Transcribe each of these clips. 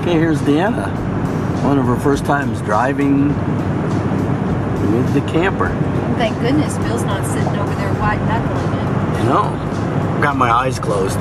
Okay, here's Deanna. One of her first times driving with the camper. Thank goodness Bill's not sitting over there white knuckling it. No, got my eyes closed.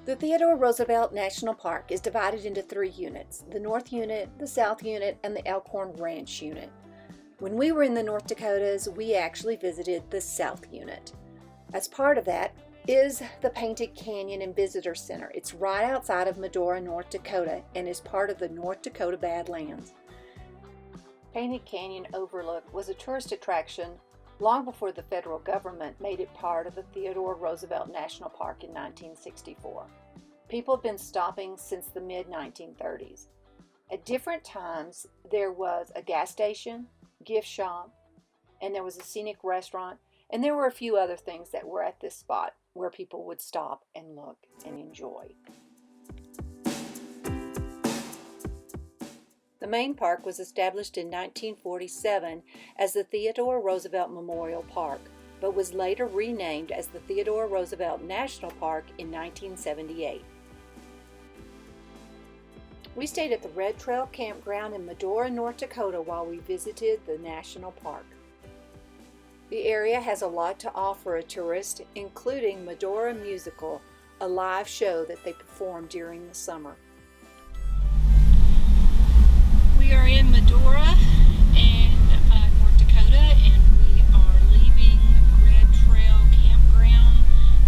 The Theodore Roosevelt National Park is divided into 3 units: the North Unit, the South Unit, and the Elkhorn Ranch Unit. When we were in the North Dakotas, we actually visited the South Unit. As part of that is the Painted Canyon and Visitor Center. It's right outside of Medora, North Dakota, and is part of the North Dakota Badlands. Painted Canyon Overlook was a tourist attraction long before the federal government made it part of the Theodore Roosevelt National Park in 1964. People have been stopping since the mid-1930s. At different times, there was a gas station, gift shop, and there was a scenic restaurant, and there were a few other things that were at this spot where people would stop and look and enjoy. The main park was established in 1947 as the Theodore Roosevelt Memorial Park, but was later renamed as the Theodore Roosevelt National Park in 1978. We stayed at the Red Trail Campground in Medora, North Dakota while we visited the national park. The area has a lot to offer a tourist, including Medora Musical, a live show that they perform during the summer. We are in Medora and North Dakota, and we are leaving Red Trail Campground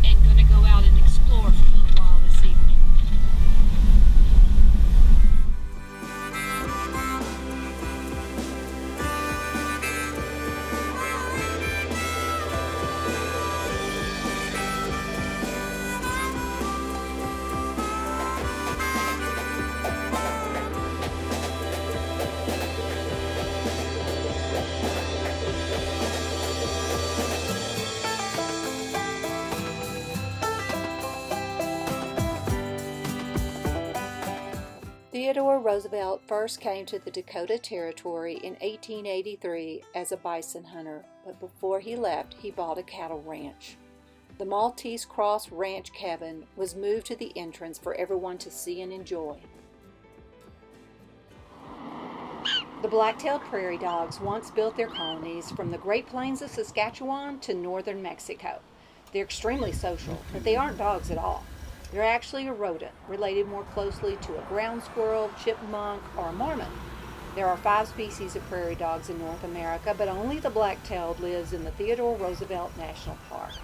and going to go out and explore for a little while this evening. Theodore Roosevelt first came to the Dakota Territory in 1883 as a bison hunter, but before he left, he bought a cattle ranch. The Maltese Cross Ranch cabin was moved to the entrance for everyone to see and enjoy. The Blaok-tailed Prairie Dogs once built their colonies from the Great Plains of Saskatchewan to northern Mexico. They're extremely social, but they aren't dogs at all. They're actually a rodent, related more closely to a ground squirrel, chipmunk, or a marmot. There are 5 species of prairie dogs in North America, but only the black-tailed lives in the Theodore Roosevelt National Park.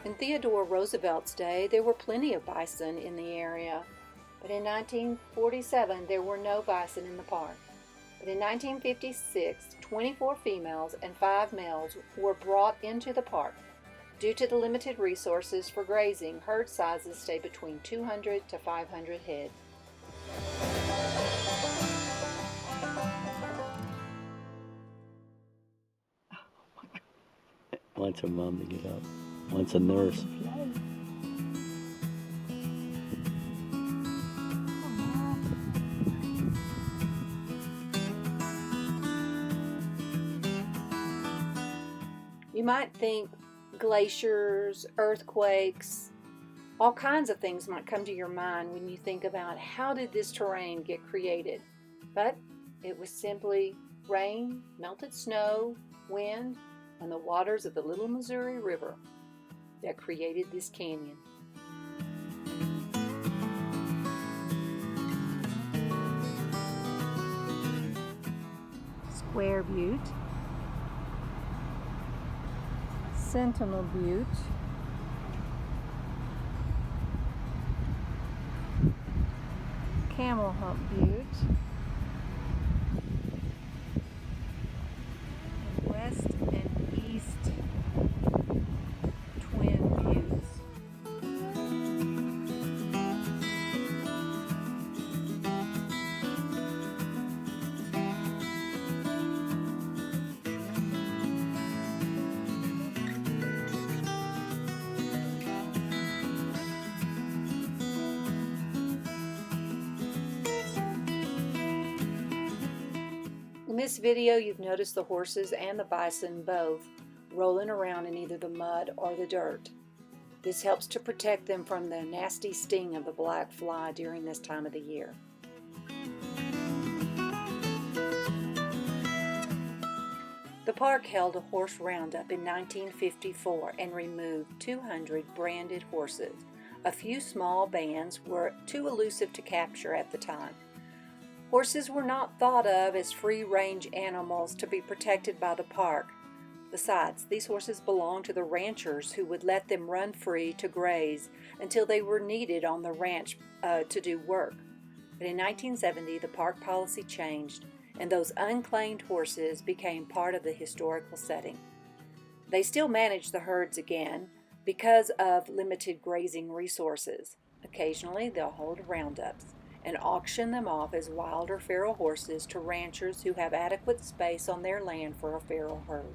In Theodore Roosevelt's day, there were plenty of bison in the area, but in 1947 there were no bison in the park. But in 1956, 24 females and 5 males were brought into the park. Due to the limited resources for grazing, herd sizes stay between 200 to 500 head. Wants her mom to get up. Wants a nurse. You might think glaciers, earthquakes, all kinds of things might come to your mind when you think about how did this terrain get created. But it was simply rain, melted snow, wind, and the waters of the Little Missouri River that created this canyon. Square Butte, Sentinel Butte, Camel Hump Butte, and West and East Twin Buttes. In this video, you've noticed the horses and the bison both rolling around in either the mud or the dirt. This helps to protect them from the nasty sting of the black fly during this time of the year. The park held a horse roundup in 1954 and removed 200 branded horses. A few small bands were too elusive to capture at the time. Horses were not thought of as free-range animals to be protected by the park. Besides, these horses belonged to the ranchers who would let them run free to graze until they were needed on the ranch to do work. But in 1970, the park policy changed, and those unclaimed horses became part of the historical setting. They still manage the herds again because of limited grazing resources. Occasionally, they'll hold roundups and auction them off as wild or feral horses to ranchers who have adequate space on their land for a feral herd.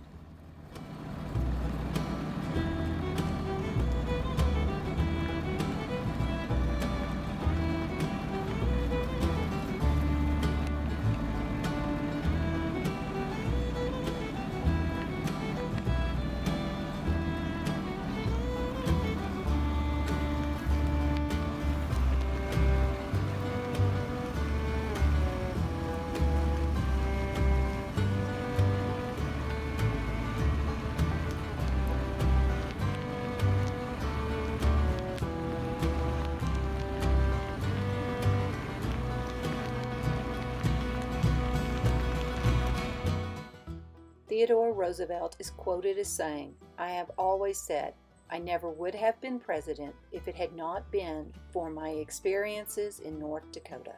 Theodore Roosevelt is quoted as saying, "I have always said I never would have been president if it had not been for my experiences in North Dakota."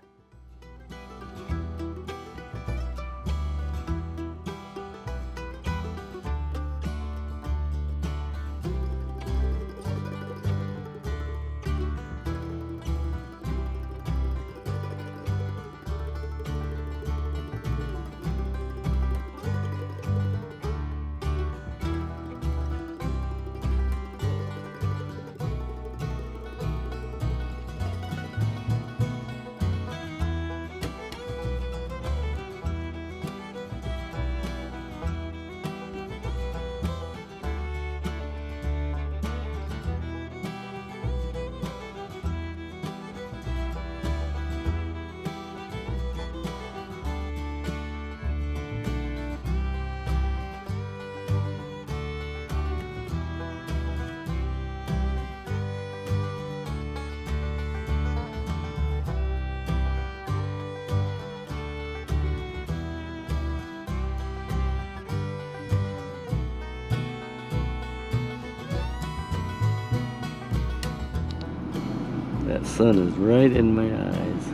That sun is right in my eyes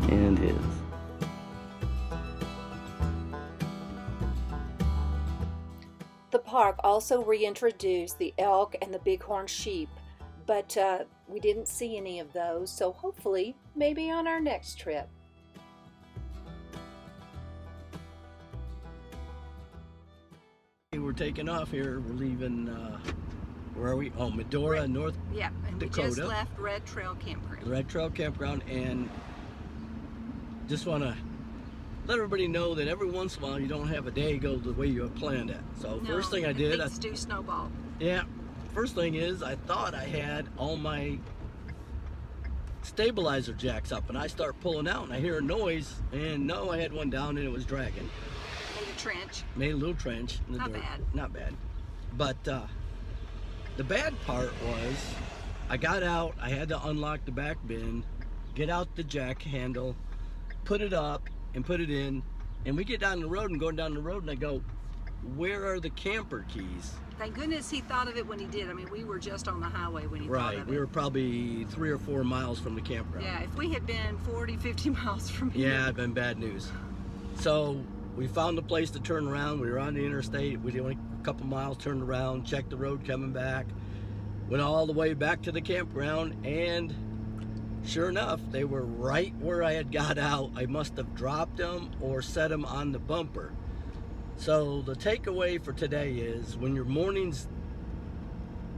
and his. The park also reintroduced the elk and the bighorn sheep, but we didn't see any of those, so hopefully maybe on our next trip. We're taking off here. We're leaving, where are we? Oh, Medora, North Yeah, and Dakota. we just left Red Trail Campground. Red Trail Campground, and just want to let everybody know that every once in a while you don't have a day go the way you have planned it. So first thing I did, things do snowball. Yeah, first thing is I thought I had all my stabilizer jacks up, and I start pulling out and I hear a noise, and no, I had one down and it was dragging. Made a trench. Made a little trench in the Not dirt. bad. Not bad. But the bad part was I got out, I had to unlock the back bin, get out the jack handle, put it up and put it in, and we get down the road and going down the road and I go, where are the camper keys? Thank goodness he thought of it when he did. I mean, we were just on the highway when he thought Right, of we it. were probably 3 or 4 miles from the campground. Yeah, if we had been 40, 50 miles from here. Yeah, it'd been bad news. So we found a place to turn around. We were on the interstate. We only a couple miles, turned around, checked the road coming back, went all the way back to the campground, and sure enough, they were right where I had got out. I must have dropped them or set them on the bumper. So the takeaway for today is when your mornings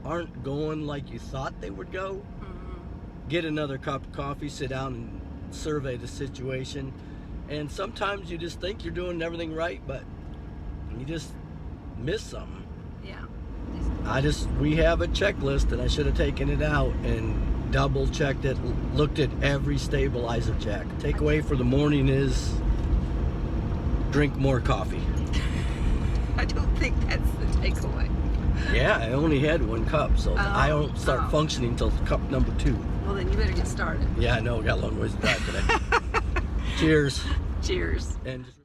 aren't going like you thought they would go, get another cup of coffee, sit down and survey the situation. And sometimes you just think you're doing everything right, but you just miss something. Yeah. We have a checklist, and I should have taken it out and double checked it, looked at every stabilizer check. Takeaway for the morning is drink more coffee. I don't think that's the takeaway. Yeah, I only had 1 cup, so I don't start functioning until cup number 2. Well, then you better get started. Yeah, I know, got a long ways to drive today. Cheers. Cheers. And just